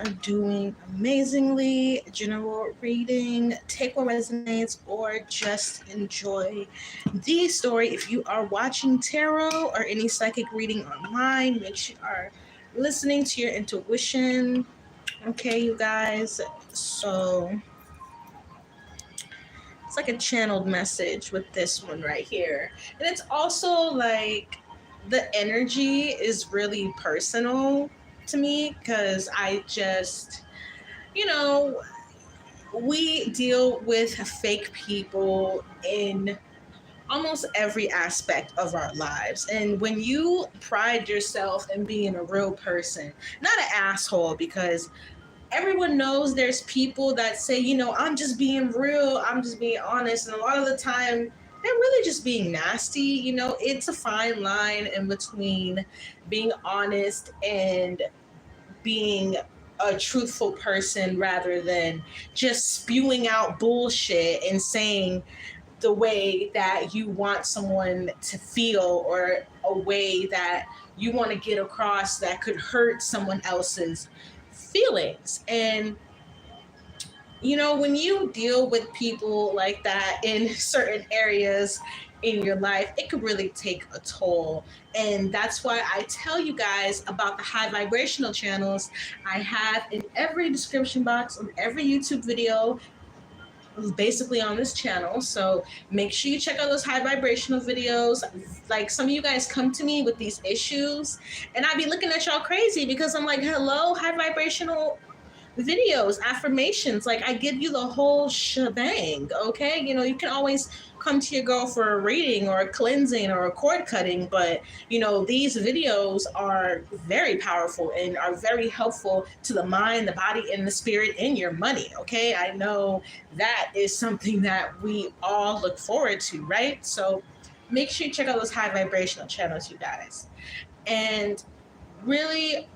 are doing amazingly. General reading, take what resonates, or just enjoy the story. If you are watching tarot or any psychic reading online, make sure you are listening to your intuition. Okay, you guys. So it's like a channeled message with this one right here. And it's also like the energy is really personal to me because I just, you know, we deal with fake people in almost every aspect of our lives. And when you pride yourself in being a real person, not an asshole, because everyone knows there's people that say, I'm just being real, I'm just being honest. And a lot of the time, they're really just being nasty. It's a fine line in between being honest and being a truthful person rather than just spewing out bullshit and saying the way that you want someone to feel or a way that you want to get across that could hurt someone else's feelings. And when you deal with people like that in certain areas in your life, it could really take a toll. And that's why I tell you guys about the high vibrational channels I have in every description box on every YouTube video, basically on this channel. So make sure you check out those high vibrational videos. Like, some of you guys come to me with these issues and I be looking at y'all crazy because I'm like, hello, high vibrational videos, affirmations, like I give you the whole shebang. Okay, you can always come to your girl for a reading or a cleansing or a cord cutting, but these videos are very powerful and are very helpful to the mind, the body, and the spirit, and your money. Okay, I know that is something that we all look forward to, right? So make sure you check out those high vibrational channels, you guys. And really,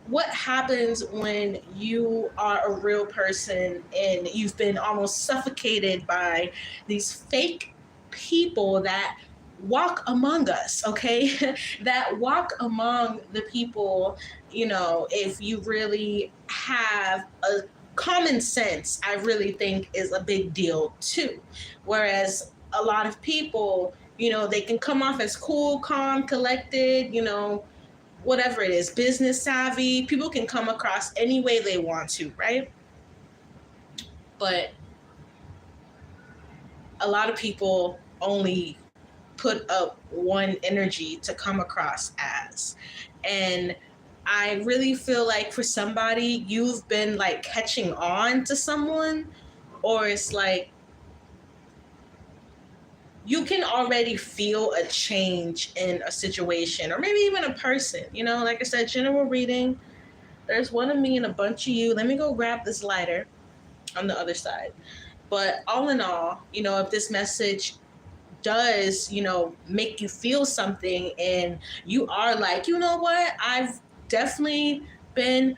what happens when you are a real person and you've been almost suffocated by these fake people that walk among us, okay? That walk among the people, if you really have a common sense, I really think is a big deal too. Whereas a lot of people, they can come off as cool, calm, collected, whatever it is, business savvy. People can come across any way they want to, right? But a lot of people only put up one energy to come across as. And I really feel like for somebody, you've been like catching on to someone, or it's like you can already feel a change in a situation or maybe even a person. Like I said, general reading, there's one of me and a bunch of you. Let me go grab this lighter on the other side. But all in all, if this message does, make you feel something and you are like, you know what, I've definitely been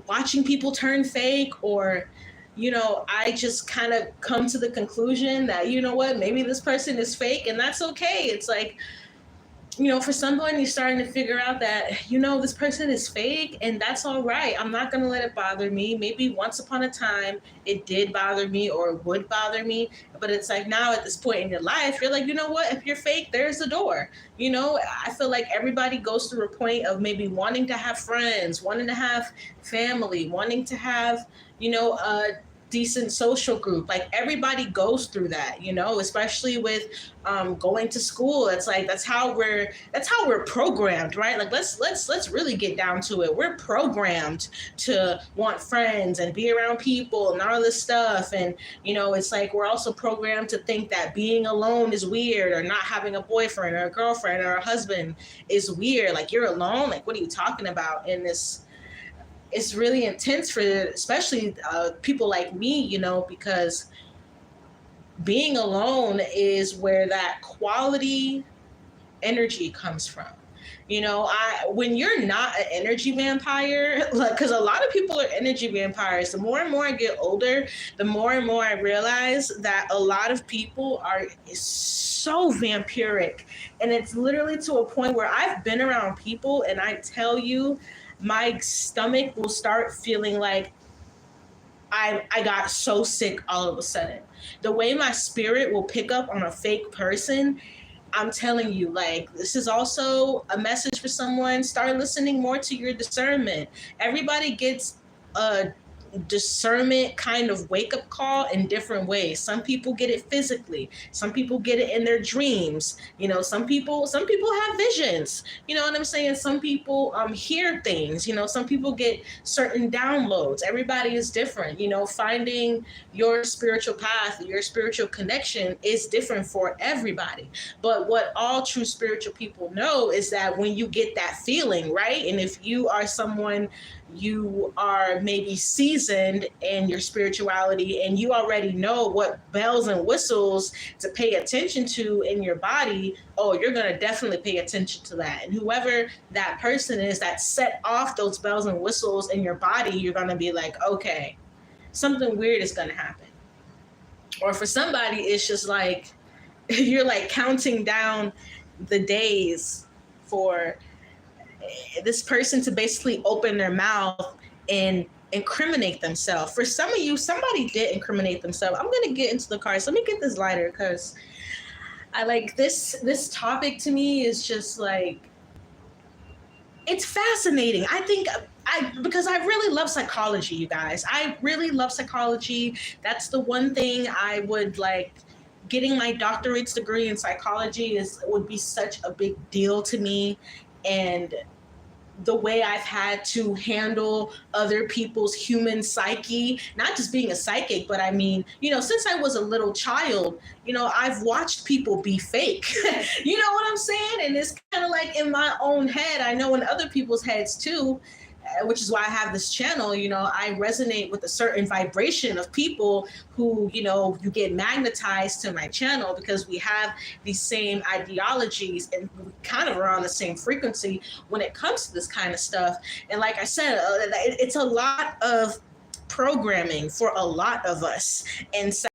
watching people turn fake, or I just kind of come to the conclusion that, what, maybe this person is fake, and that's okay. It's like, for someone, you're starting to figure out that, this person is fake, and that's all right. I'm not going to let it bother me. Maybe once upon a time it did bother me or would bother me, but it's like now at this point in your life, you're like, you know what, if you're fake, there's the door. I feel like everybody goes through a point of maybe wanting to have friends, wanting to have family, wanting to have, a decent social group. Like, everybody goes through that, especially with going to school. It's like that's how we're programmed, right? Like, let's really get down to it. We're programmed to want friends and be around people and all this stuff. And it's like we're also programmed to think that being alone is weird, or not having a boyfriend or a girlfriend or a husband is weird. Like, you're alone, like, what are you talking about? In this, it's really intense for especially people like me, because being alone is where that quality energy comes from. When you're not an energy vampire, like, because a lot of people are energy vampires. The more and more I get older, the more and more I realize that a lot of people are so vampiric, and it's literally to a point where I've been around people, and I tell you my stomach will start feeling like I got so sick all of a sudden. The way my spirit will pick up on a fake person, I'm telling you, like, this is also a message for someone. Start listening more to your discernment. Everybody gets a discernment kind of wake up call in different ways. Some people get it physically. Some people get it in their dreams. You know, some people have visions. You know what I'm saying? Some people hear things. You know, some people get certain downloads. Everybody is different. You know, finding your spiritual path, your spiritual connection is different for everybody. But what all true spiritual people know is that when you get that feeling, right? And if you are someone, you are maybe seasoned in your spirituality and you already know what bells and whistles to pay attention to in your body, oh, you're going to definitely pay attention to that. And whoever that person is that set off those bells and whistles in your body, you're going to be like, okay, something weird is going to happen. Or for somebody, it's just like you're like counting down the days for this person to basically open their mouth and incriminate themselves. For some of you, somebody did incriminate themselves. I'm gonna get into the cards. Let me get this lighter because I like this topic to me is just like it's fascinating. I think because I really love psychology, you guys. I really love psychology. That's the one thing I would like. Getting my doctorate's degree in psychology would be such a big deal to me, and the way I've had to handle other people's human psyche, not just being a psychic, but I mean, you know, since I was a little child, you know, I've watched people be fake. You know what I'm saying? And it's kind of like in my own head, I know in other people's heads too, which is why I have this channel. You know, I resonate with a certain vibration of people who, you know, you get magnetized to my channel because we have these same ideologies and we kind of are on the same frequency when it comes to this kind of stuff. And like I said, it's a lot of programming for a lot of us. And so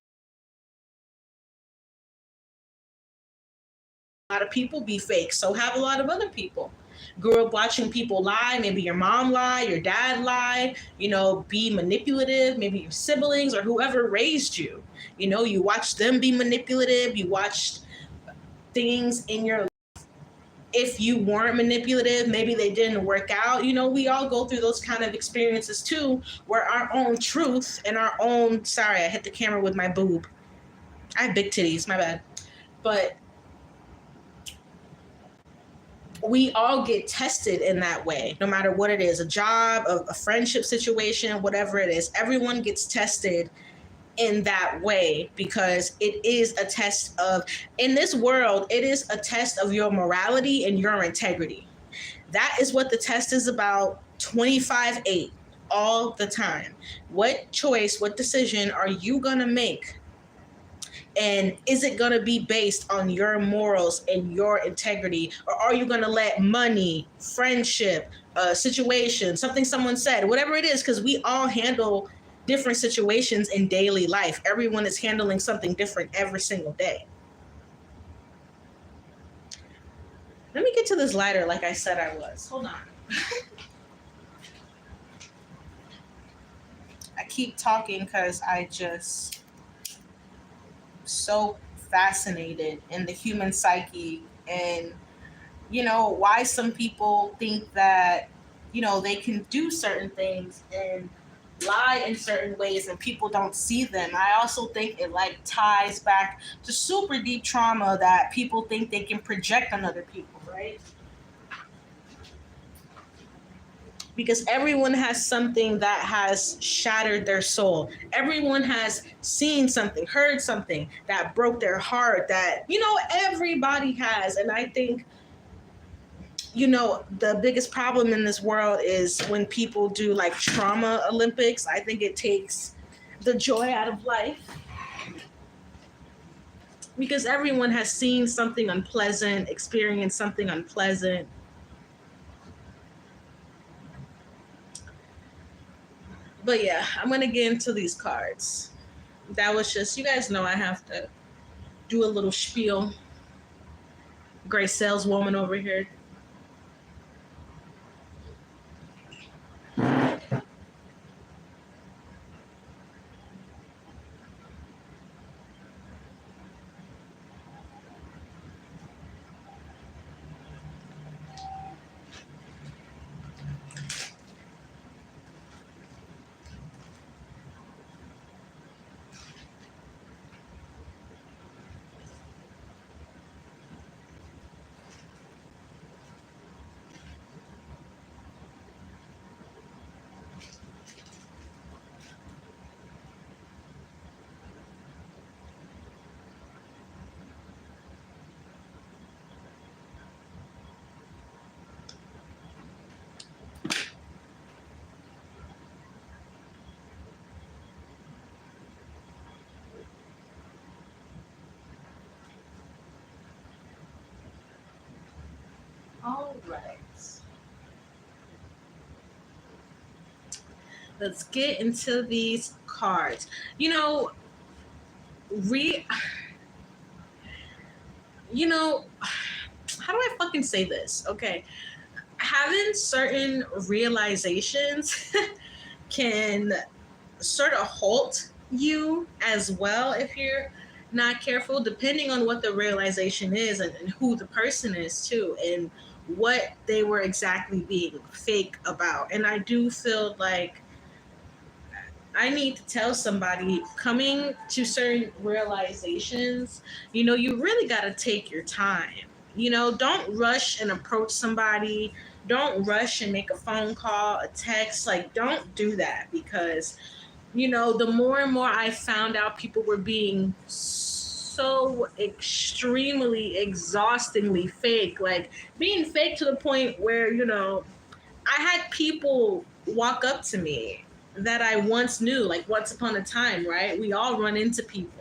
a lot of people be fake. So have a lot of other people. Grew up watching people lie, maybe your mom lie, your dad lie, you know, be manipulative, maybe your siblings or whoever raised you. You know, you watched them be manipulative, you watched things in your life. If you weren't manipulative, maybe they didn't work out. You know, we all go through those kind of experiences too, where our own truth and our own, sorry, I hit the camera with my boob. I have big titties, my bad. But we all get tested in that way, no matter what it is, a job, a friendship situation, whatever it is. Everyone gets tested in that way because it is a test of, in this world, it is a test of your morality and your integrity. That is what the test is about 25/8 all the time. What choice, what decision are you going to make? And is it going to be based on your morals and your integrity? Or are you going to let money, friendship, situation, something someone said, whatever it is, because we all handle different situations in daily life. Everyone is handling something different every single day. Let me get to this lighter like I said I was. Hold on. I keep talking because I just so fascinated in the human psyche and you know why some people think that you know they can do certain things and lie in certain ways and people don't see them. I also think it like ties back to super deep trauma that people think they can project on other people, right? Because everyone has something that has shattered their soul. Everyone has seen something, heard something that broke their heart that, you know, everybody has. And I think, you know, the biggest problem in this world is when people do like trauma Olympics. I think it takes the joy out of life because everyone has seen something unpleasant, experienced something unpleasant. But yeah, I'm gonna get into these cards. That was just, you guys know I have to do a little spiel. Great saleswoman over here. right. Let's get into these cards. You know, re you know, how do I fucking say this? Okay. Having certain realizations can sort of halt you as well if you're not careful, depending on what the realization is and who the person is too, and what they were exactly being fake about. And I do feel like I need to tell somebody, coming to certain realizations, you really got to take your time. Don't rush and approach somebody. Don't rush and make a phone call, a text. Like, don't do that, because, the more and more I found out people were being so extremely, exhaustingly fake, like being fake to the point where, I had people walk up to me that I once knew, like once upon a time, right? We all run into people.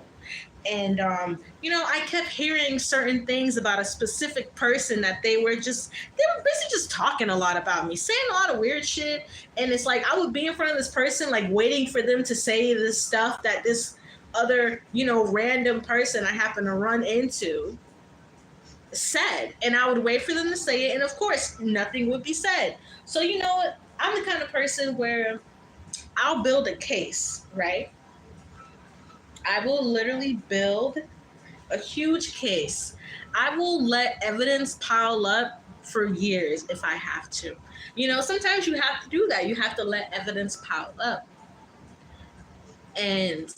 And, I kept hearing certain things about a specific person that they were basically just talking a lot about me, saying a lot of weird shit. And it's like, I would be in front of this person, like waiting for them to say this stuff that this other, random person I happen to run into said, and I would wait for them to say it, and of course nothing would be said. So you know what, I'm the kind of person where I'll build a case, right? I will literally build a huge case. I will let evidence pile up for years if I have to. Sometimes you have to do that. You have to let evidence pile up. And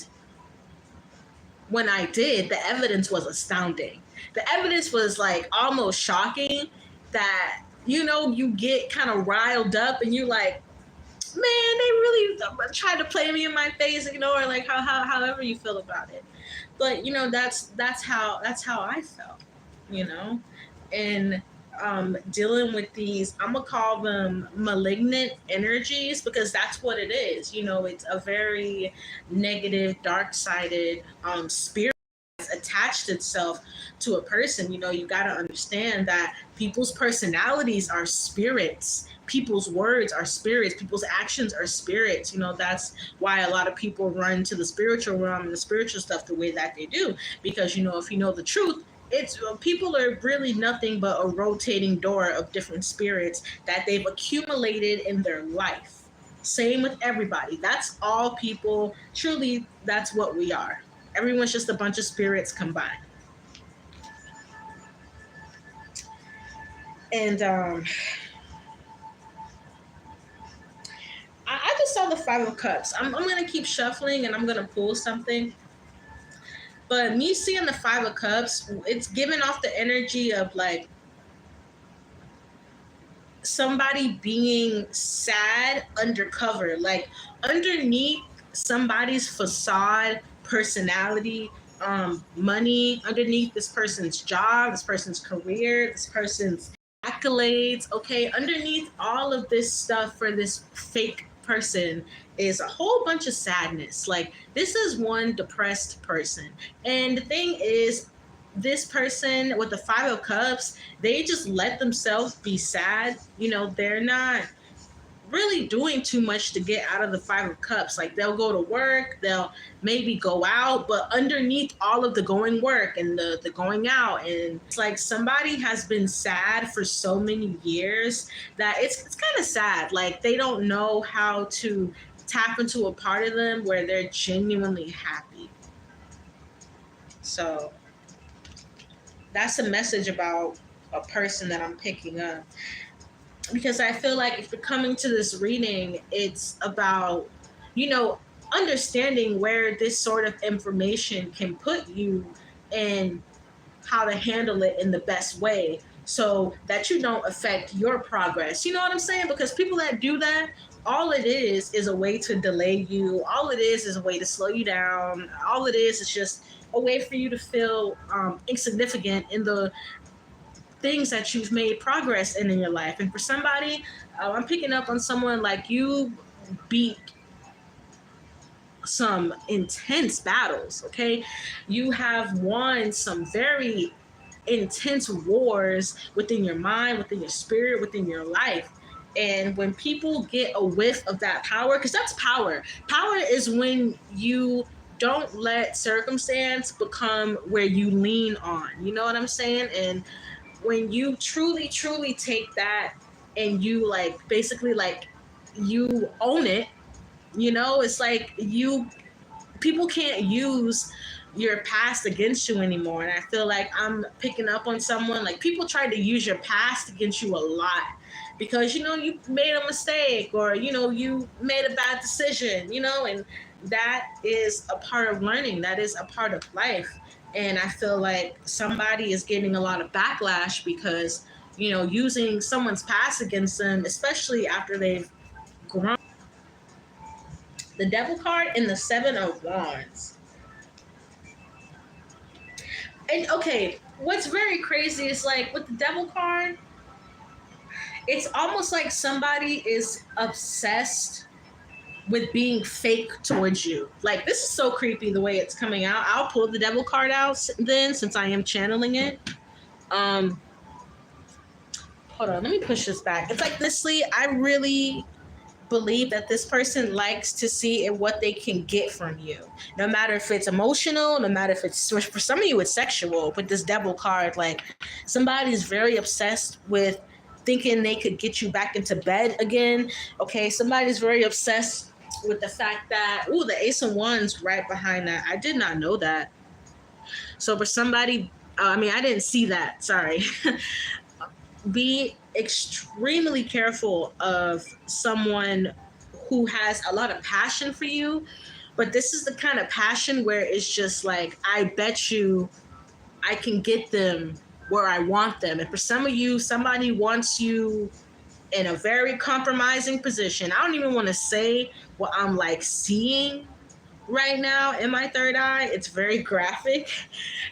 when I did, the evidence was astounding. The evidence was like almost shocking, that you get kind of riled up and you're like, man, they really tried to play me in my face, or like however you feel about it. But that's how I felt, and dealing with these, I'm gonna call them malignant energies, because that's what it is. It's a very negative, dark-sided spirit attached itself to a person. You got to understand that people's personalities are spirits, people's words are spirits, people's actions are spirits. That's why a lot of people run to the spiritual realm and the spiritual stuff the way that they do, because if you know the truth, it's people are really nothing but a rotating door of different spirits that they've accumulated in their life. Same with everybody. That's all people. Truly, that's what we are. Everyone's just a bunch of spirits combined. And I just saw the Five of Cups. I'm going to keep shuffling and I'm going to pull something. But me seeing the Five of Cups, it's giving off the energy of like somebody being sad undercover, like underneath somebody's facade, personality, money, underneath this person's job, this person's career, this person's accolades. Okay, underneath all of this stuff for this fake person is a whole bunch of sadness. Like, this is one depressed person. And the thing is, this person with the Five of Cups, they just let themselves be sad. They're not really doing too much to get out of the Five of Cups. Like, they'll go to work, they'll maybe go out, but underneath all of the going work and the going out, and it's like somebody has been sad for so many years that it's kind of sad. Like, they don't know how to tap into a part of them where they're genuinely happy. So that's a message about a person that I'm picking up. Because I feel like if you're coming to this reading, it's about, understanding where this sort of information can put you and how to handle it in the best way so that you don't affect your progress. You know what I'm saying? Because people that do that, all it is a way to delay you. All it is a way to slow you down. All it is just a way for you to feel insignificant in the things that you've made progress in your life. And for somebody, I'm picking up on someone like you beat some intense battles, okay? You have won some very intense wars within your mind, within your spirit, within your life. And when people get a whiff of that power, because that's power. Power is when you don't let circumstance become where you lean on. You know what I'm saying? And when you truly, truly take that and you like basically like you own it, you know, it's like you people can't use your past against you anymore. And I feel like I'm picking up on someone like people try to use your past against you a lot because you know you made a mistake or you know you made a bad decision, you know, and that is a part of learning. That is a part of life. And I feel like somebody is getting a lot of backlash because you know using someone's past against them, especially after they've grown. The devil card and the seven of wands. And okay, what's very crazy is like with the devil card, it's almost like somebody is obsessed with being fake towards you. Like this is so creepy the way it's coming out. I'll pull the devil card out then since I am channeling it. Hold on, let me push this back. It's like this, Lee, I really believe that this person likes to see what they can get from you, no matter if it's emotional, no matter if it's for some of you it's sexual. With this devil card, like somebody's very obsessed with thinking they could get you back into bed again. Okay, somebody's very obsessed with the fact that the ace of wands right behind that. I did not know that. So for somebody, I didn't see that, sorry. Be extremely careful of someone who has a lot of passion for you, but this is the kind of passion where it's just like, I bet you I can get them where I want them. And for some of you, somebody wants you in a very compromising position. I don't even want to say what I'm like seeing right now in my third eye. It's very graphic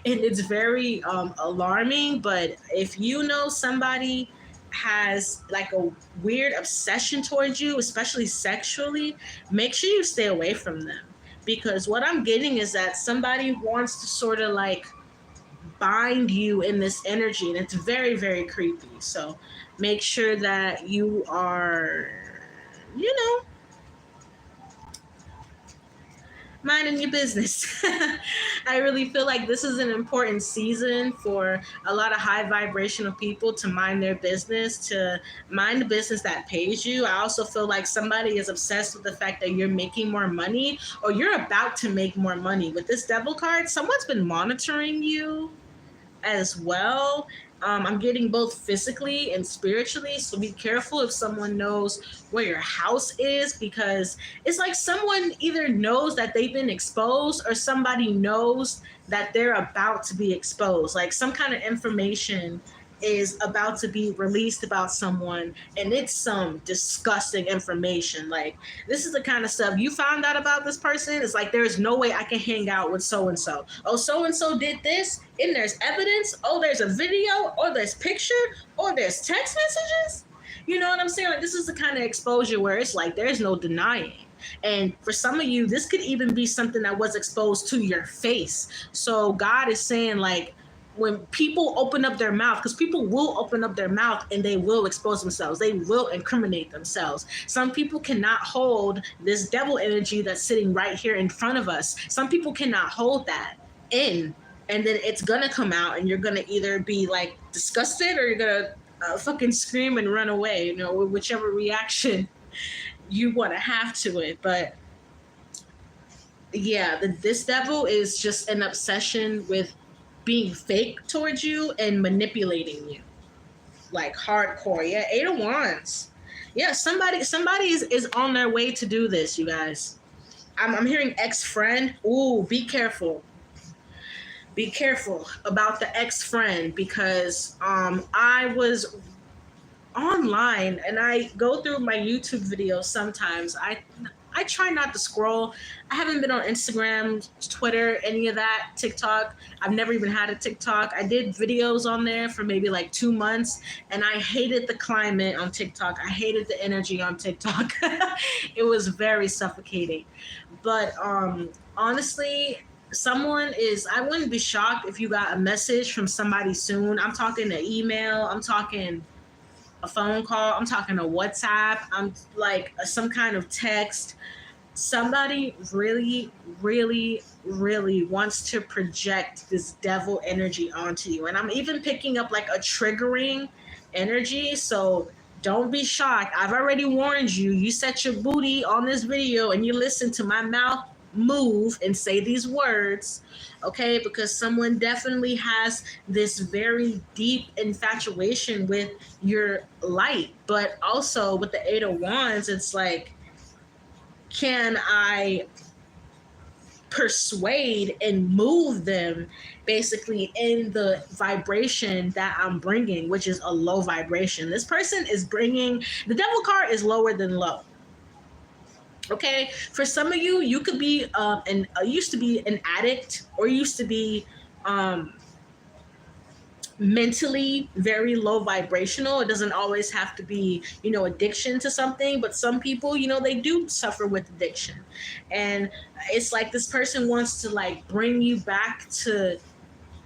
and it's very alarming. But if you know somebody has like a weird obsession towards you, especially sexually, make sure you stay away from them. Because what I'm getting is that somebody wants to sort of like bind you in this energy, and it's very, very creepy. So make sure that you are, you know, minding your business. I really feel like this is an important season for a lot of high vibrational people to mind their business, to mind the business that pays you. I also feel like somebody is obsessed with the fact that you're making more money or you're about to make more money. With this devil card, someone's been monitoring you as well. I'm getting both physically and spiritually, so be careful if someone knows where your house is, because it's like someone either knows that they've been exposed or somebody knows that they're about to be exposed. Like some kind of information is about to be released about someone, and it's some disgusting information. Like this is the kind of stuff you found out about this person. It's like there's no way I can hang out with so and so. Oh, so and so did this, and there's evidence. Oh, there's a video, or there's picture, or there's text messages. You know what I'm saying? Like this is the kind of exposure where it's like there's no denying. And for some of you, this could even be something that was exposed to your face. So God is saying, like, when people open up their mouth, because people will open up their mouth and they will expose themselves, they will incriminate themselves. Some people cannot hold this devil energy that's sitting right here in front of us. Some people cannot hold that in, and then it's gonna come out, and you're gonna either be like disgusted or you're gonna fucking scream and run away, you know, whichever reaction you want to have to it. But yeah, this devil is just an obsession with being fake towards you and manipulating you, like hardcore. Yeah, 8 of Wands. Yeah, somebody is on their way to do this, you guys. I'm hearing ex-friend. Ooh, be careful. Be careful about the ex-friend, because I was online and I go through my YouTube videos sometimes. I try not to scroll. I haven't been on Instagram, Twitter, any of that, TikTok. I've never even had a TikTok. I did videos on there for maybe like 2 months, and I hated the climate on TikTok. I hated the energy on TikTok. It was very suffocating. But honestly, I wouldn't be shocked if you got a message from somebody soon. I'm talking an email, I'm talking a phone call, I'm talking a WhatsApp, I'm like some kind of text. Somebody really, really, really wants to project this devil energy onto you. And I'm even picking up like a triggering energy. So don't be shocked. I've already warned you. You set your booty on this video and you listen to my mouth move and say these words, okay? Because someone definitely has this very deep infatuation with your light. But also with the Eight of Wands, it's like, can I persuade and move them basically in the vibration that I'm bringing, which is a low vibration? This person is bringing, the devil card is lower than low. Okay, for some of you, you could be used to be an addict, or used to be mentally very low vibrational. It doesn't always have to be, addiction to something, but some people, they do suffer with addiction. And it's like this person wants to like bring you back to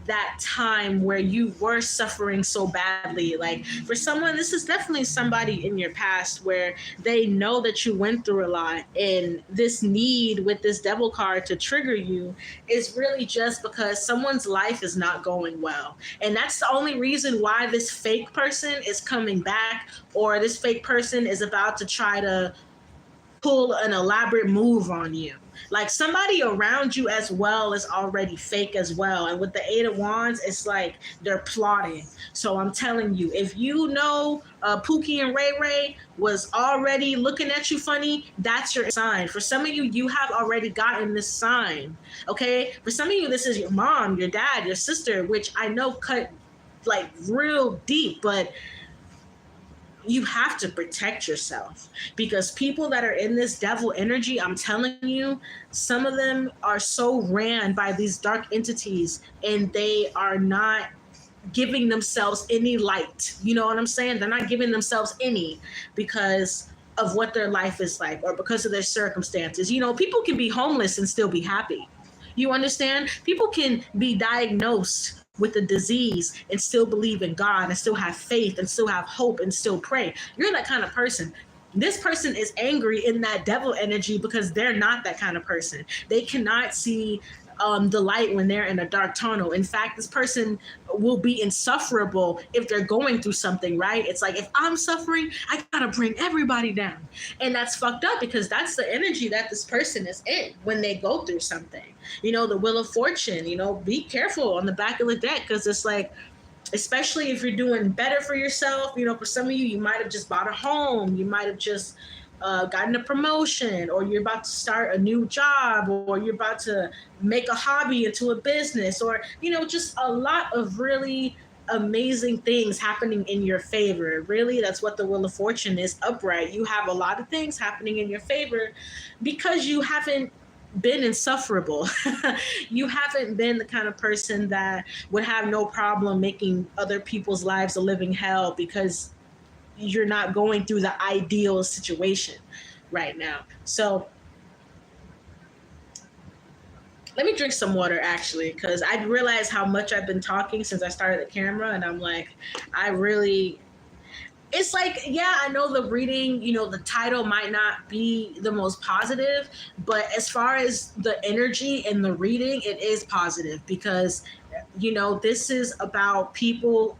that time where you were suffering so badly. Like for someone, this is definitely somebody in your past where they know that you went through a lot, and this need with this devil card to trigger you is really just because someone's life is not going well. And that's the only reason why this fake person is coming back, or this fake person is about to try to pull an elaborate move on you. Like somebody around you as well is already fake as well. And with the Eight of Wands, it's like they're plotting. So I'm telling you, if you know Pookie and Ray Ray was already looking at you funny, that's your sign. For some of you, you have already gotten this sign, okay? For some of you, this is your mom, your dad, your sister, which I know cut like real deep, but you have to protect yourself, because people that are in this devil energy, I'm telling you, some of them are so ran by these dark entities, and they are not giving themselves any light. You know what I'm saying? They're not giving themselves any, because of what their life is like, or because of their circumstances. People can be homeless and still be happy. You understand? People can be diagnosed with a disease and still believe in God, and still have faith, and still have hope, and still pray. You're that kind of person. This person is angry in that devil energy because they're not that kind of person. They cannot see the light when they're in a dark tunnel. In fact, this person will be insufferable if they're going through something, right? It's like, if I'm suffering, I gotta bring everybody down. And that's fucked up, because that's the energy that this person is in when they go through something. The Wheel of Fortune, be careful on the back of the deck, because it's like, especially if you're doing better for yourself, for some of you, you might have just bought a home, you might have just gotten a promotion, or you're about to start a new job, or you're about to make a hobby into a business, or just a lot of really amazing things happening in your favor. Really, that's what the Wheel of Fortune is, upright. You have a lot of things happening in your favor because you haven't been insufferable. You haven't been the kind of person that would have no problem making other people's lives a living hell, because you're not going through the ideal situation right now. So let me drink some water, actually, because I realized how much I've been talking since I started the camera, and I'm like, it's like, yeah, I know the reading, the title might not be the most positive, but as far as the energy and the reading, it is positive, because, this is about people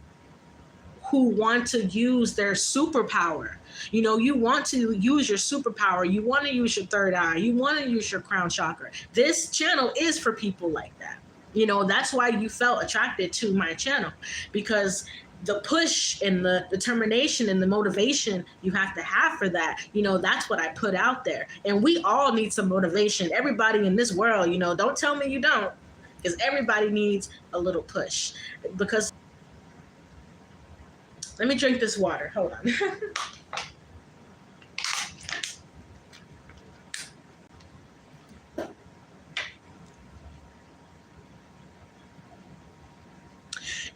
who want to use their superpower. You want to use your superpower. You want to use your third eye. You want to use your crown chakra. This channel is for people like that. That's why you felt attracted to my channel, because the push and the determination and the motivation you have to have for that, that's what I put out there. And we all need some motivation. Everybody in this world, don't tell me you don't, because everybody needs a little push. Because let me drink this water. Hold on.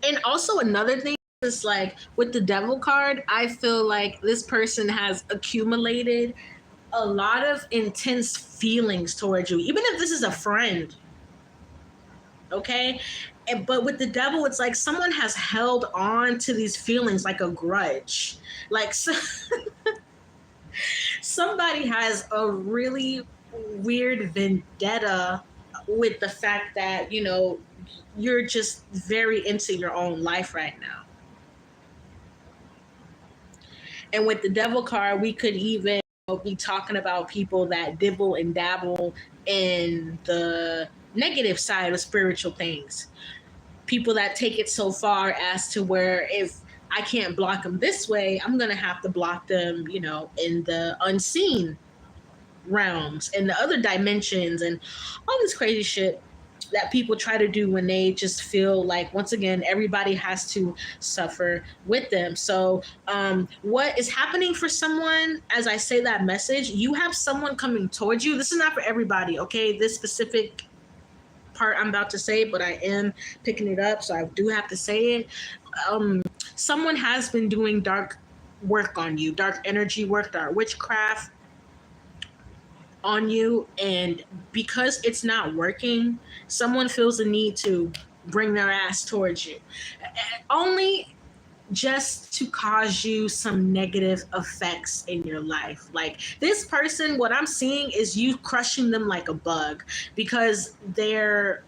And also another thing is, like, with the devil card, I feel like this person has accumulated a lot of intense feelings towards you. Even if this is a friend, Okay. But with the devil, it's like someone has held on to these feelings like a grudge. Like so, somebody has a really weird vendetta with the fact that, you're just very into your own life right now. And with the devil card, we could even be talking about people that dibble and dabble in the negative side of spiritual things. People that take it so far as to where if I can't block them this way, I'm going to have to block them, in the unseen realms and the other dimensions and all this crazy shit that people try to do when they just feel like, once again, everybody has to suffer with them. So what is happening for someone, as I say that message, you have someone coming towards you. This is not for everybody, okay? This specific part I'm about to say, but I am picking it up, so I do have to say it. Someone has been doing dark work on you, dark energy work, dark witchcraft on you, and because it's not working, someone feels the need to bring their ass towards you, only just to cause you some negative effects in your life. Like this person, what I'm seeing is you crushing them like a bug because they're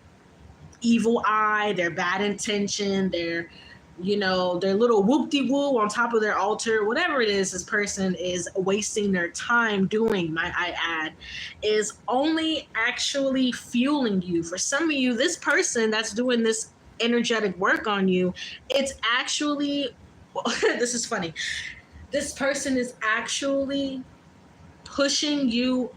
evil eye, their bad intention, their little whoop-de-woo on top of their altar, whatever it is this person is wasting their time doing, might I add, is only actually fueling you. For some of you, this person that's doing this energetic work on you, it's actually, this is funny, this person is actually pushing you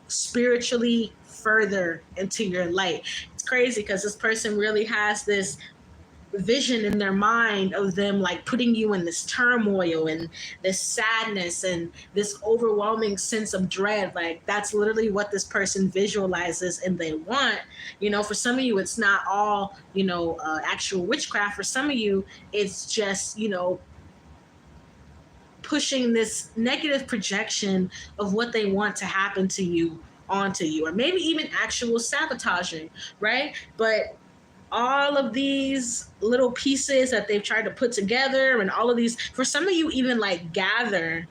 spiritually further into your light. It's crazy because this person really has this vision in their mind of them like putting you in this turmoil and this sadness and this overwhelming sense of dread. Like that's literally what this person visualizes and they want. For some of you it's not all actual witchcraft. For some of you it's just pushing this negative projection of what they want to happen to you onto you, or maybe even actual sabotaging, right? But all of these little pieces that they've tried to put together, and all of these, for some of you, even like gather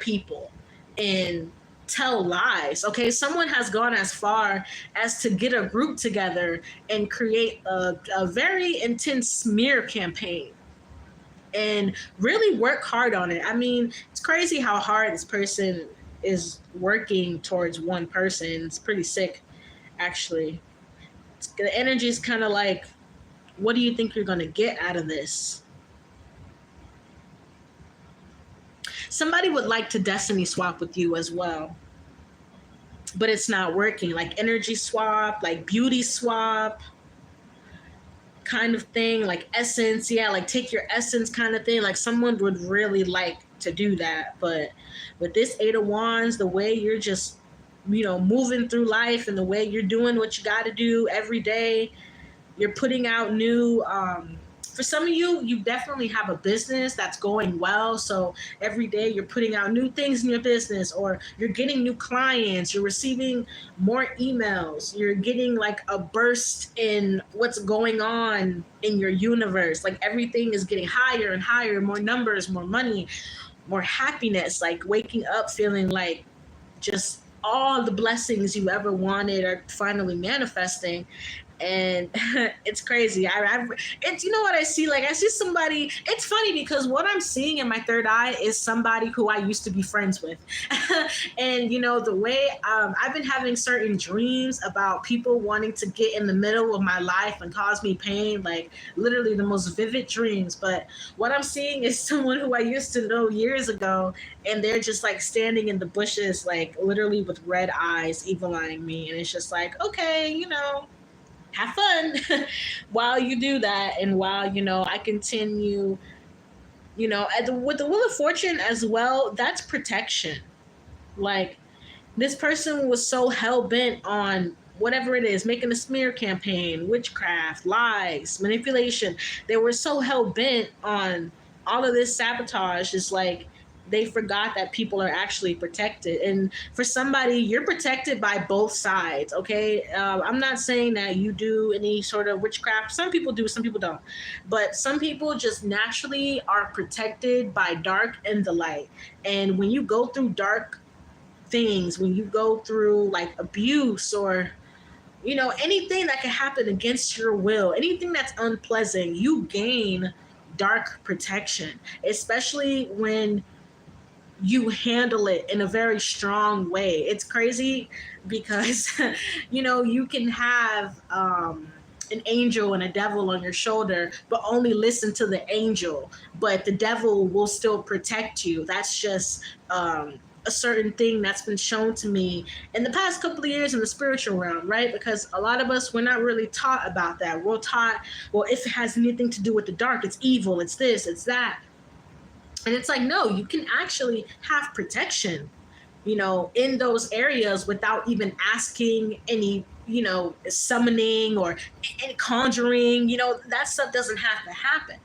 people and tell lies. Okay, someone has gone as far as to get a group together and create a very intense smear campaign and really work hard on it. I mean, it's crazy how hard this person is working towards one person. It's pretty sick, actually. The energy is kind of like, what do you think you're going to get out of this? Somebody would like to destiny swap with you as well, but it's not working. Like energy swap, like beauty swap kind of thing, like essence. Yeah, like take your essence kind of thing. Like someone would really like to do that. But with this Eight of Wands, the way you're just moving through life and the way you're doing what you got to do every day, you're putting out new, for some of you, you definitely have a business that's going well. So every day you're putting out new things in your business, or you're getting new clients, you're receiving more emails, you're getting like a burst in what's going on in your universe. Like everything is getting higher and higher, more numbers, more money, more happiness, like waking up feeling like just all the blessings you ever wanted are finally manifesting. And it's crazy. It's what I see. Like I see somebody. It's funny because what I'm seeing in my third eye is somebody who I used to be friends with, and the way I've been having certain dreams about people wanting to get in the middle of my life and cause me pain, like literally the most vivid dreams. But what I'm seeing is someone who I used to know years ago, and they're just like standing in the bushes, like literally with red eyes, evil eyeing me, and it's just like, okay, have fun while you do that. And while I continue with the Wheel of Fortune as well, that's protection. Like this person was so hell-bent on whatever it is, making a smear campaign, witchcraft, lies, manipulation. They were so hell-bent on all of this sabotage. It's like they forgot that people are actually protected. And for somebody, you're protected by both sides, okay? I'm not saying that you do any sort of witchcraft. Some people do, some people don't. But some people just naturally are protected by dark and the light. And when you go through dark things, when you go through like abuse or anything that can happen against your will, anything that's unpleasant, you gain dark protection, especially when you handle it in a very strong way. It's crazy because you can have an angel and a devil on your shoulder, but only listen to the angel, but the devil will still protect you. That's just a certain thing that's been shown to me in the past couple of years in the spiritual realm, right? Because a lot of us, we're not really taught about that. We're taught, well, if it has anything to do with the dark, it's evil, it's this, it's that. And it's like, no, you can actually have protection, in those areas without even asking any, summoning or any conjuring, that stuff doesn't have to happen.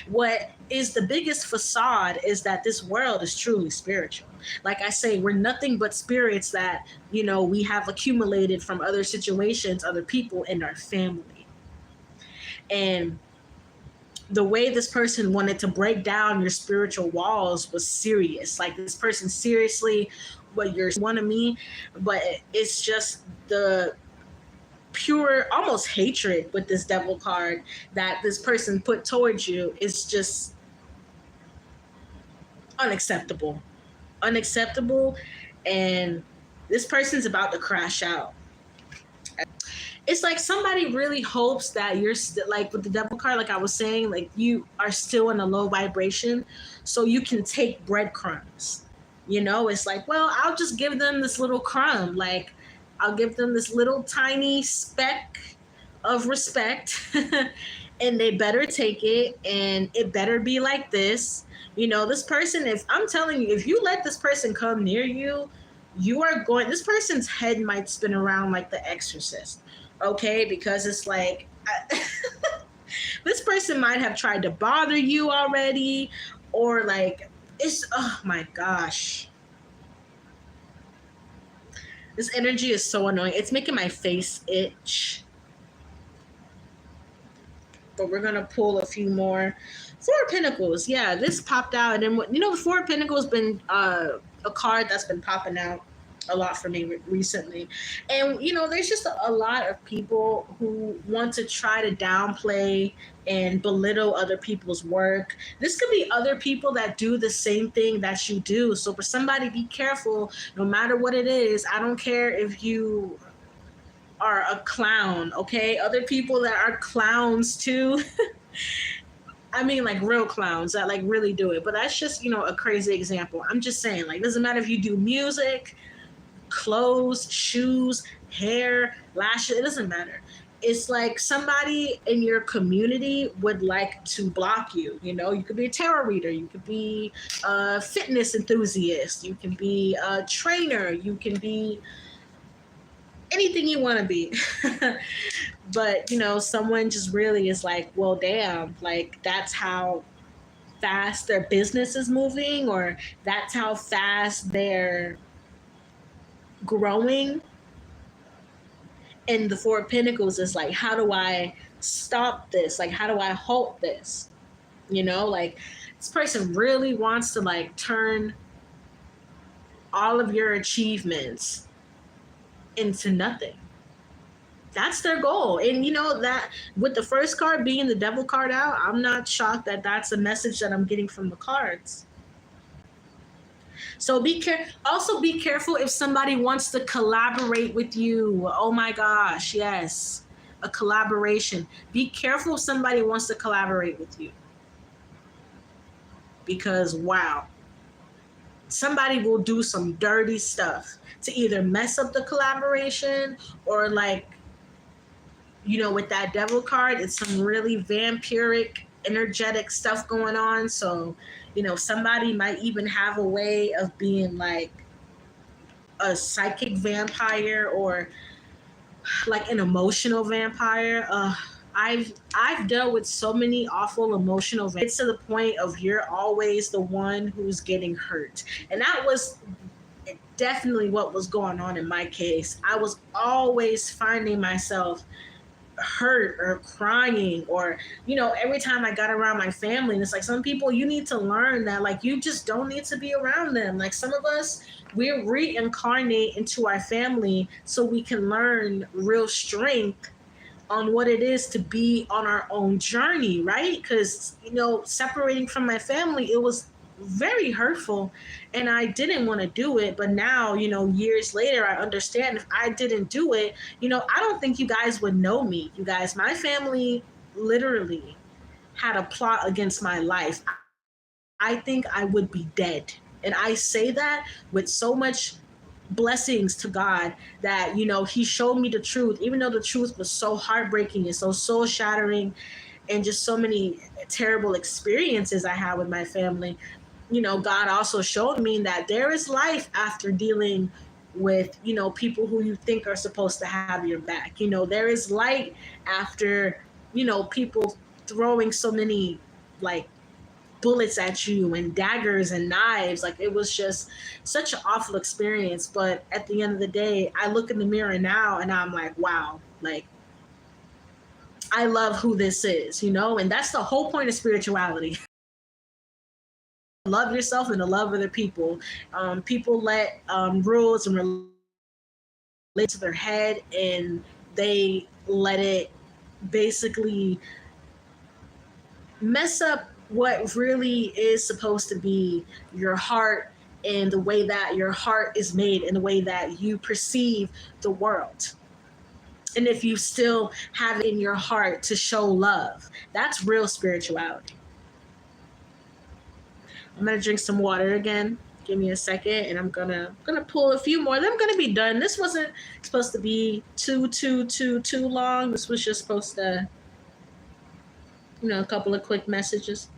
What is the biggest facade is that this world is truly spiritual. Like I say, we're nothing but spirits that, we have accumulated from other situations, other people, and our family. And the way this person wanted to break down your spiritual walls was serious. Like, this person seriously, what you're one of me, but it's just the pure almost hatred with this devil card that this person put towards you is just unacceptable. Unacceptable. And this person's about to crash out. It's like somebody really hopes that you're still, like with the devil card, like I was saying, like you are still in a low vibration so you can take breadcrumbs. It's like, well, I'll just give them this little crumb. Like, I'll give them this little tiny speck of respect and they better take it, and it better be like this. This person, if I'm telling you, if you let this person come near you, this person's head might spin around like the exorcist. Okay, because it's like this person might have tried to bother you already, or like oh my gosh, this energy is so annoying. It's making my face itch. But we're gonna pull a few more. Four of Pentacles, yeah, this popped out. And then the Four of Pentacles been a card that's been popping out a lot for me recently. And there's just a lot of people who want to try to downplay and belittle other people's work. This could be other people that do the same thing that you do. So for somebody, be careful. No matter what it is, I don't care if you are a clown, okay? Other people that are clowns too. I mean, like real clowns that like really do it. But that's just, a crazy example. I'm just saying, like, doesn't matter if you do music, clothes, shoes, hair, lashes, it doesn't matter. It's like somebody in your community would like to block you. You could be a tarot reader, you could be a fitness enthusiast, you can be a trainer, you can be anything you want to be. But someone just really is like, well, damn, like that's how fast their business is moving, or that's how fast they're growing. And the Four of Pentacles is like, how do I stop this? Like, how do I halt this? Like, this person really wants to like turn all of your achievements into nothing. That's their goal. And that with the first card being the devil card out, I'm not shocked that that's a message that I'm getting from the cards. So also be careful if somebody wants to collaborate with you. Oh my gosh, yes. A collaboration. Be careful if somebody wants to collaborate with you. Because wow, somebody will do some dirty stuff to either mess up the collaboration, or like, with that devil card, it's some really vampiric, energetic stuff going on. So, somebody might even have a way of being like a psychic vampire, or like an emotional vampire. I've dealt with so many awful emotional events. It's to the point of you're always the one who's getting hurt. And that was definitely what was going on in my case. I was always finding myself hurt or crying, or every time I got around my family. And it's like, some people, you need to learn that, like, you just don't need to be around them. Like, some of us, we reincarnate into our family so we can learn real strength on what it is to be on our own journey, right? Because separating from my family, it was very hurtful, and I didn't want to do it. But now, years later, I understand if I didn't do it, I don't think you guys would know me. You guys, my family literally had a plot against my life. I think I would be dead. And I say that with so much blessings to God that, He showed me the truth, even though the truth was so heartbreaking and so soul shattering, and just so many terrible experiences I had with my family. God also showed me that there is life after dealing with, people who you think are supposed to have your back. There is light after, people throwing so many, like, bullets at you and daggers and knives. Like, it was just such an awful experience. But at the end of the day, I look in the mirror now and I'm like, wow, like, I love who this is, and that's the whole point of spirituality. Love yourself and to love other people. People let rules and relate to their head, and they let it basically mess up what really is supposed to be your heart, and the way that your heart is made, and the way that you perceive the world. And if you still have it in your heart to show love, that's real spirituality. I'm gonna drink some water again. Give me a second, and I'm gonna pull a few more. Then I'm gonna be done. This wasn't supposed to be too long. This was just supposed to, a couple of quick messages.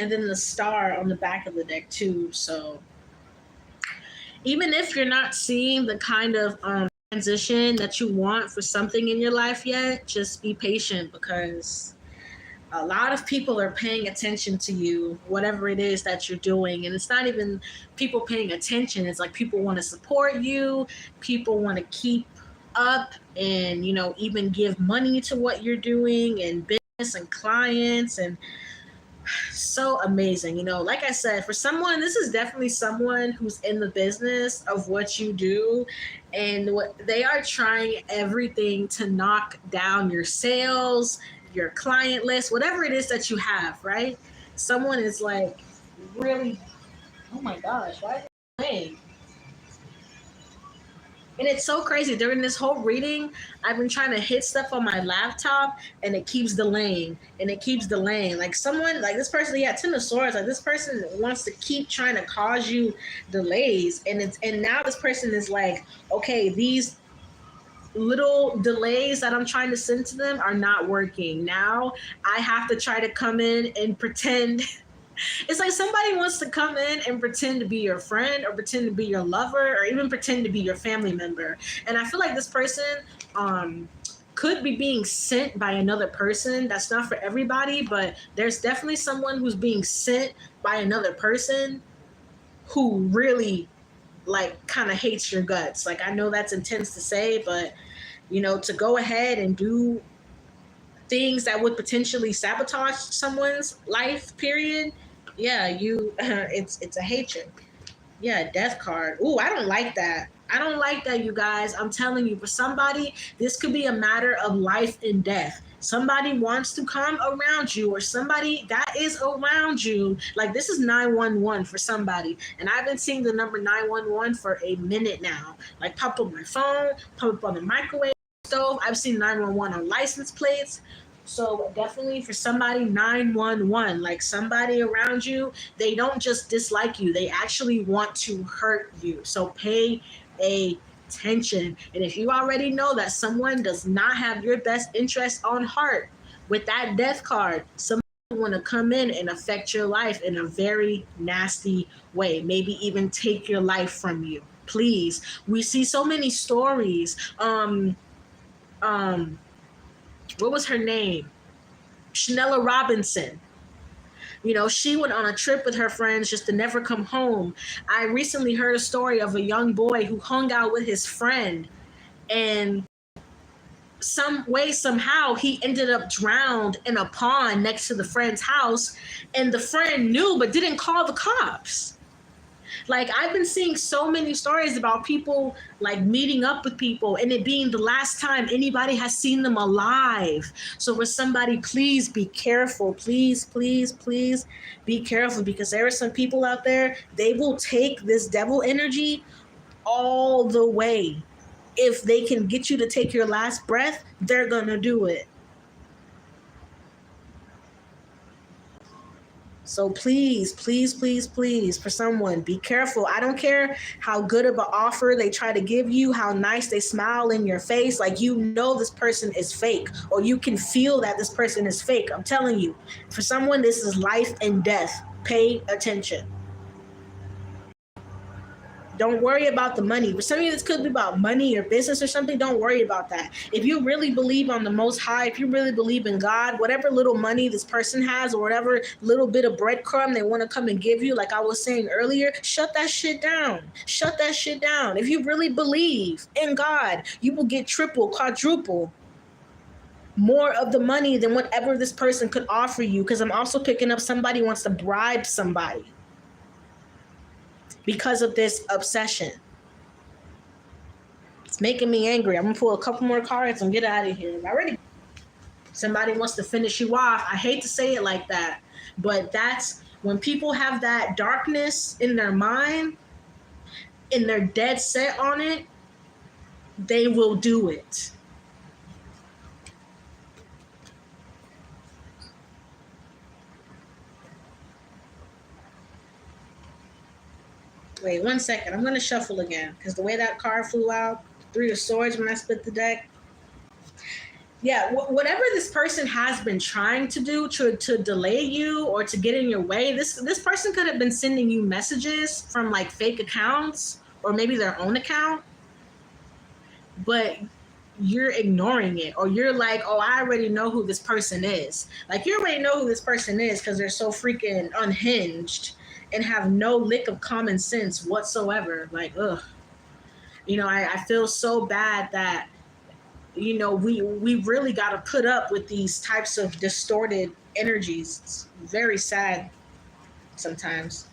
And then the star on the back of the deck too. So even if you're not seeing the kind of transition that you want for something in your life yet, just be patient, because a lot of people are paying attention to you, whatever it is that you're doing. And it's not even people paying attention. It's like people want to support you. People want to keep up and, even give money to what you're doing, and business and clients, and so amazing. Like I said, for someone, this is definitely someone who's in the business of what you do, and what they are trying everything to knock down your sales, your client list, whatever it is that you have, right? Someone is like really, oh my gosh, why is it playing? And it's so crazy. During this whole reading, I've been trying to hit stuff on my laptop, and it keeps delaying and it keeps delaying. Like, someone, like this person, yeah, Ten of Swords, like this person wants to keep trying to cause you delays. And now this person is like, okay, these little delays that I'm trying to send to them are not working. Now I have to try to come in and pretend. It's like somebody wants to come in and pretend to be your friend, or pretend to be your lover, or even pretend to be your family member. And I feel like this person could be being sent by another person. That's not for everybody, but there's definitely someone who's being sent by another person who really, like, kind of hates your guts. Like, I know that's intense to say, but to go ahead and do things that would potentially sabotage someone's life, period. Yeah, it's a hatred. Yeah, death card. Ooh, I don't like that. I don't like that, you guys. I'm telling you, for somebody, this could be a matter of life and death. Somebody wants to come around you, or somebody that is around you. Like, this is 911 for somebody. And I've been seeing the number 911 for a minute now. Like, pop up on my phone, pop up on the microwave stove. I've seen 911 on license plates. So definitely for somebody, 911, like somebody around you, they don't just dislike you, they actually want to hurt you. So pay attention. And if you already know that someone does not have your best interest on heart with that death card, somebody want to come in and affect your life in a very nasty way, maybe even take your life from you. Please, we see so many stories. What was her name? Shanella Robinson. You know, she went on a trip with her friends just to never come home. I recently heard a story of a young boy who hung out with his friend, and some way, somehow, he ended up drowned in a pond next to the friend's house, and the friend knew but didn't call the cops. Like, I've been seeing so many stories about people like meeting up with people and it being the last time anybody has seen them alive. So for somebody, please be careful. Please, please, please be careful, because there are some people out there, they will take this devil energy all the way. If they can get you to take your last breath, they're gonna do it. So please, please, please, please, for someone, be careful. I don't care how good of an offer they try to give you, how nice they smile in your face. Like, you know this person is fake, or you can feel that this person is fake. I'm telling you, for someone, this is life and death. Pay attention. Don't worry about the money. For some of you, this could be about money or business or something. Don't worry about that. If you really believe on the Most High, if you really believe in God, whatever little money this person has or whatever little bit of breadcrumb they want to come and give you, like I was saying earlier, shut that shit down. Shut that shit down. If you really believe in God, you will get triple, quadruple more of the money than whatever this person could offer you. Because I'm also picking up somebody wants to bribe somebody because of this obsession. It's making me angry. I'm gonna pull a couple more cards and get out of here. Already, somebody wants to finish you off. I hate to say it like that, but that's when people have that darkness in their mind and they're dead set on it, they will do it. Wait 1 second. I'm going to shuffle again because the way that card flew out, Three of Swords, when I split the deck. Yeah, whatever this person has been trying to do to delay you or to get in your way, this person could have been sending you messages from like fake accounts or maybe their own account, but you're ignoring it, or you're like, oh, I already know who this person is. Like, you already know who this person is because they're so freaking unhinged and have no lick of common sense whatsoever. Like, ugh. You know, I feel so bad that, you know, we really got to put up with these types of distorted energies. It's very sad sometimes.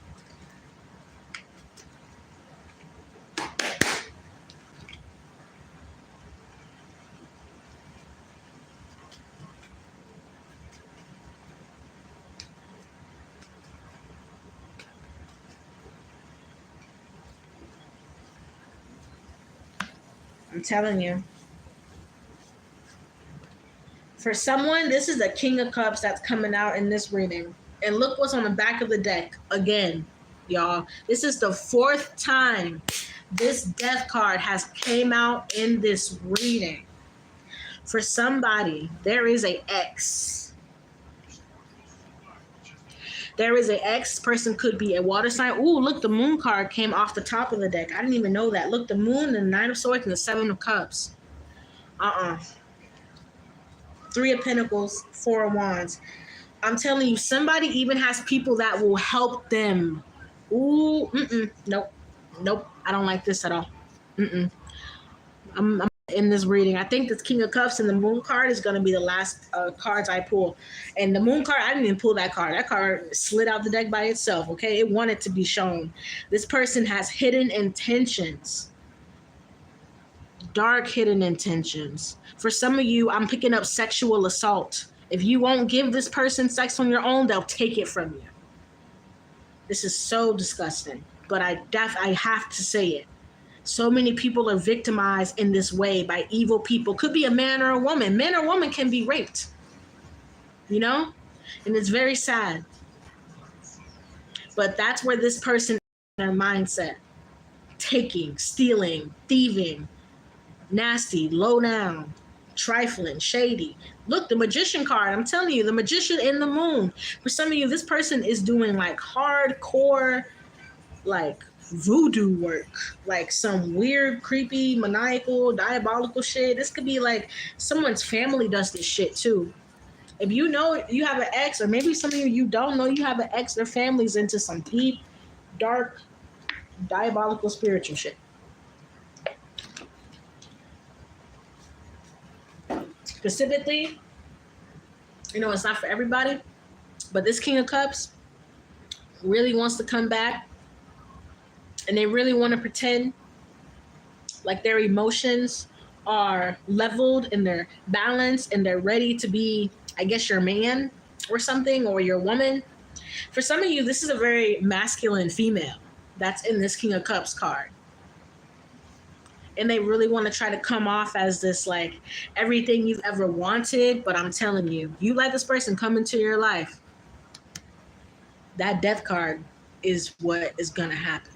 I'm telling you. For someone, this is the King of Cups that's coming out in this reading. And look what's on the back of the deck again, y'all. This is the 4th time this death card has came out in this reading. For somebody, there is an X. There is an X. Person could be a water sign. Ooh, look, the Moon card came off the top of the deck. I didn't even know that. Look, the Moon, the Nine of Swords, and the Seven of Cups. Three of Pentacles, Four of Wands. I'm telling you, somebody even has people that will help them. Ooh, nope. Nope, I don't like this at all. I'm in this reading. I think this King of Cups and the Moon card is going to be the last cards I pull. And the Moon card, I didn't even pull that card. That card slid out the deck by itself, okay? It wanted to be shown. This person has hidden intentions. Dark hidden intentions. For some of you, I'm picking up sexual assault. If you won't give this person sex on your own, they'll take it from you. This is so disgusting, but I have to say it. So many people are victimized in this way by evil people. Could be a man or a woman. Man or woman can be raped, you know? And it's very sad. But that's where this person is in their mindset. taking, stealing, thieving, nasty, low down, trifling, shady. Look, the magician card, I'm telling you, the magician in the moon. For some of you, this person is doing like hardcore, like voodoo work, like some weird, creepy, maniacal, diabolical shit. This could be like someone's family does this shit too. If you know you have an ex, or maybe some of you don't know you have an ex, their family's into some deep, dark, diabolical spiritual shit. Specifically, it's not for everybody, but this King of Cups really wants to come back, and they really want to pretend like their emotions are leveled and they're balanced and they're ready to be, I guess, your man or something, or your woman. For some of you, this is a very masculine female that's in this King of Cups card. And they really want to try to come off as this, like, everything you've ever wanted. But I'm telling you, you let this person come into your life, that death card is what is going to happen.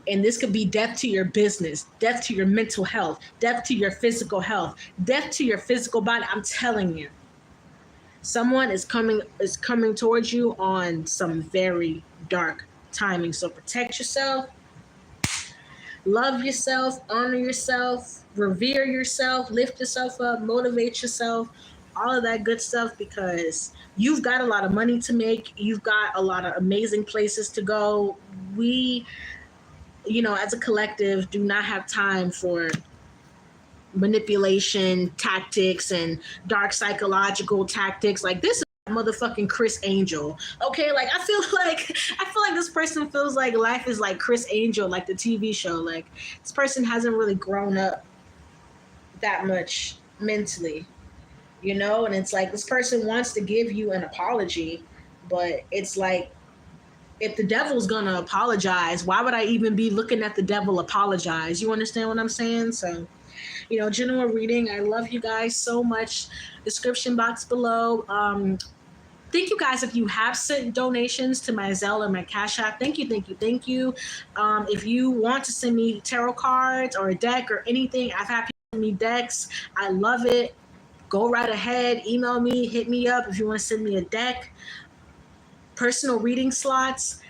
And this could be death to your business, death to your mental health, death to your physical health, death to your physical body. I'm telling you, someone is coming towards you on some very dark timing. So protect yourself, love yourself, honor yourself, revere yourself, lift yourself up, motivate yourself, all of that good stuff, because you've got a lot of money to make. You've got a lot of amazing places to go. We, as a collective, do not have time for manipulation tactics and dark psychological tactics. Like, this is motherfucking Chris Angel. Okay, like I feel like this person feels like life is like Chris Angel, like the TV show. Like, this person hasn't really grown up that much mentally, and it's like this person wants to give you an apology, but it's like, if the devil's gonna apologize, why would I even be looking at the devil apologize? You understand what I'm saying? So, general reading. I love you guys so much. Description box below. Thank you guys if you have sent donations to my Zelle or my Cash App. Thank you. If you want to send me tarot cards or a deck or anything, I've had people send me decks. I love it. Go right ahead. Email me. Hit me up if you want to send me a deck. Personal reading slots.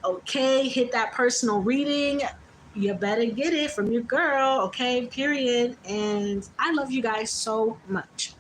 Okay, hit that personal reading. You better get it from your girl. Okay, period. And I love you guys so much.